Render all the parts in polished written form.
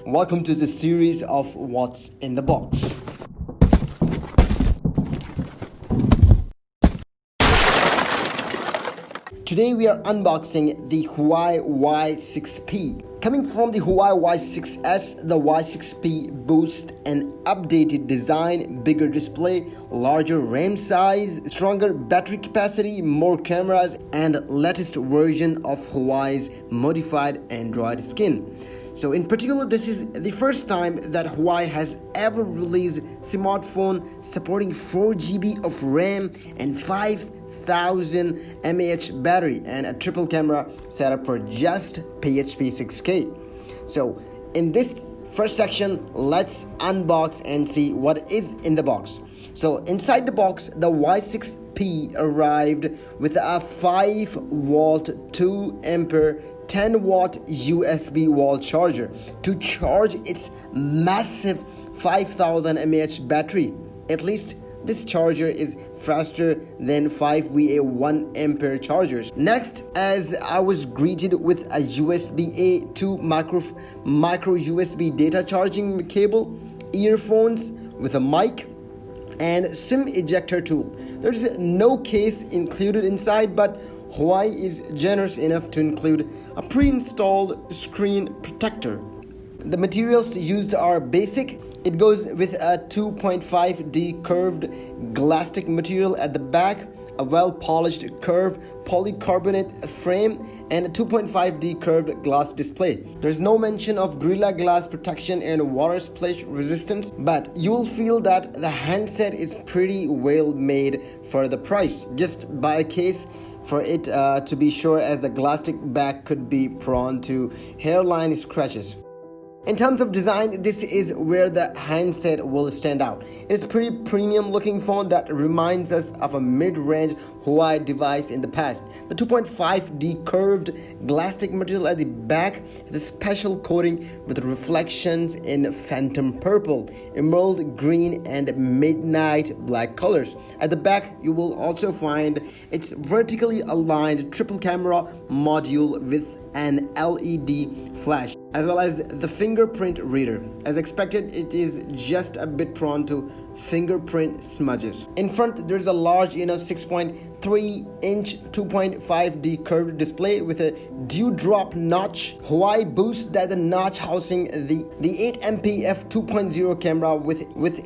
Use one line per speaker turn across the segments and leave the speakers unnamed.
Welcome to the series of What's in the Box. Today we are unboxing the Huawei Y6P. Coming from the Huawei Y6S, the Y6P boasts an updated design, bigger display, larger RAM size, stronger battery capacity, more cameras, and latest version of Huawei's modified Android skin. So in particular, this is the first time that Huawei has ever released smartphone supporting 4 GB of RAM and 5,000 mAh battery and a triple camera setup for just PHP 6K. So in this first section, let's unbox and see what is in the box. So inside the box, the Y6P arrived with a 5-volt 2 Ah 10-watt USB wall charger to charge its massive 5,000 mAh battery. At least this charger is faster than 5VA 1 ampere chargers. Next, as I was greeted with a USB-A to micro USB data charging cable, earphones with a mic, and SIM ejector tool. There's no case included inside, but Huawei is generous enough to include a pre-installed screen protector. The materials used are basic. It goes with a 2.5D curved glasstic material at the back, a well-polished curved polycarbonate frame, and a 2.5D curved glass display. There's no mention of Gorilla Glass protection and water splash resistance, but you'll feel that the handset is pretty well made for the price. Just buy a case for it to be sure, as the glasstic back could be prone to hairline scratches. In terms of design, this is where the handset will stand out. It's a pretty premium looking phone that reminds us of a mid-range Huawei device in the past. The 2.5D curved glasstic material at the back has a special coating with reflections in phantom purple, emerald green, and midnight black colors. At the back, you will also find its vertically aligned triple camera module with an LED flash, as well as the Fingerprint Reader. As expected, it is just a bit prone to fingerprint smudges. In front, there's a large 6.3-inch 2.5D curved display with a dewdrop notch. Huawei boasts that the notch housing the 8MP f2.0 camera with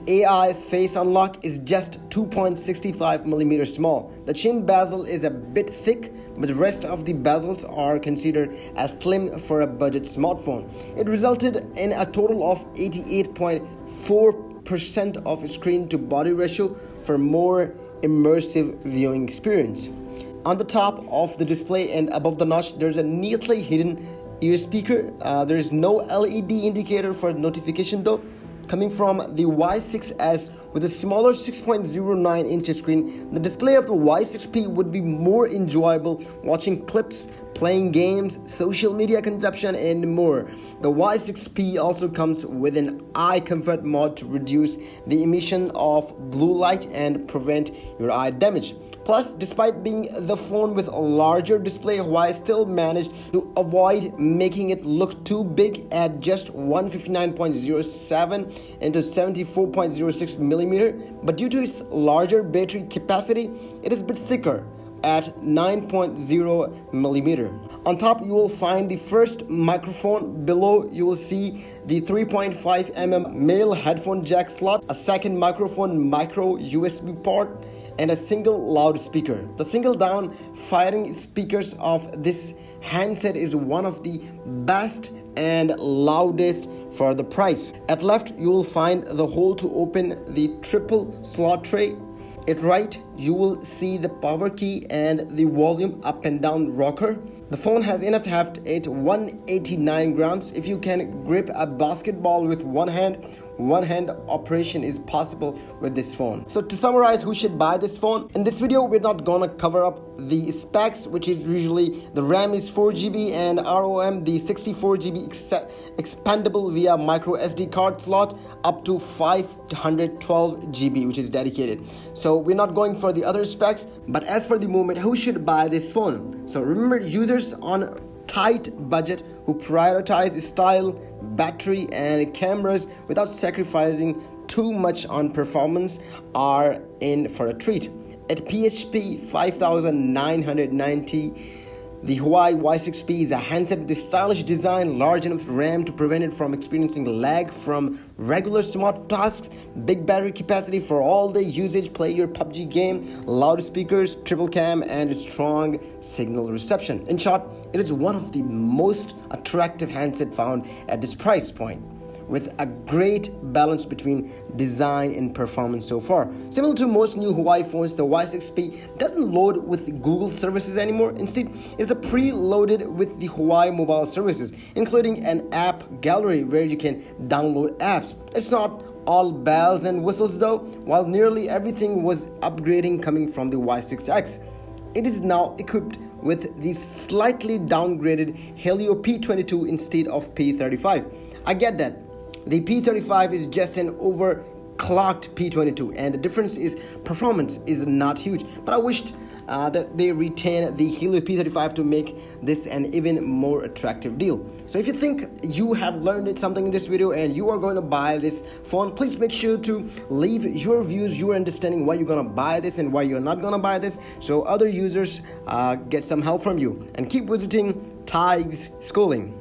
AI face unlock is just 2.65mm small. The chin bezel is a bit thick, but the rest of the bezels are considered as slim for a budget smartphone. It resulted in a total of 88.4% of screen to body ratio for more immersive viewing experience. On the top of the display and above the notch, there's a neatly hidden ear speaker. There is no LED indicator for notification though. Coming from the Y6S with a smaller 6.09-inch screen, the display of the Y6P would be more enjoyable watching clips, playing games, social media consumption, and more. The Y6P also comes with an eye comfort mode to reduce the emission of blue light and prevent your eye damage. Plus, despite being the phone with a larger display, Huawei still managed to avoid making it look too big at just 159.07 into 74.06mm, but due to its larger battery capacity, it is a bit thicker at 9.0mm. On top, you will find the first microphone. Below, you will see the 3.5mm male headphone jack slot, a second microphone micro USB port, and a single loudspeaker. The single down firing speakers of this handset is one of the best and loudest for the price. At left, you will find the hole to open the triple slot tray. At right, you will see the power key and the volume up and down rocker. The phone has enough heft at 189 grams. If you can grip a basketball with one hand operation is possible with this phone. So to summarize, who should buy this phone? In this video, we're not gonna cover up the specs, which is usually the RAM is 4 GB and ROM the 64 GB expandable via micro SD card slot up to 512 GB, which is dedicated. So we're not going for the other specs, but as for the moment, who should buy this phone? So remember, users on tight budget who prioritize style, battery, and cameras without sacrificing too much on performance are in for a treat. At PHP 5990, the Huawei Y6P is a handset with a stylish design, large enough RAM to prevent it from experiencing lag from regular smart tasks, big battery capacity for all-day usage, play your PUBG game, loudspeakers, triple cam, and strong signal reception. In short, it is one of the most attractive handsets found at this price point, with a great balance between design and performance so far. Similar to most new Huawei phones, the Y6P doesn't load with Google services anymore. Instead, it's pre-loaded with the Huawei mobile services, including an app gallery where you can download apps. It's not all bells and whistles though. While nearly everything was upgrading coming from the Y6X, it is now equipped with the slightly downgraded Helio P22 instead of P35. I get that. The P35 is just an overclocked P22, and the difference is performance is not huge. But I wished that they retain the Helio P35 to make this an even more attractive deal. So if you think you have learned something in this video and you are going to buy this phone, please make sure to leave your views, your understanding why you're going to buy this and why you're not going to buy this, so other users get some help from you. And keep visiting Tig's Schooling.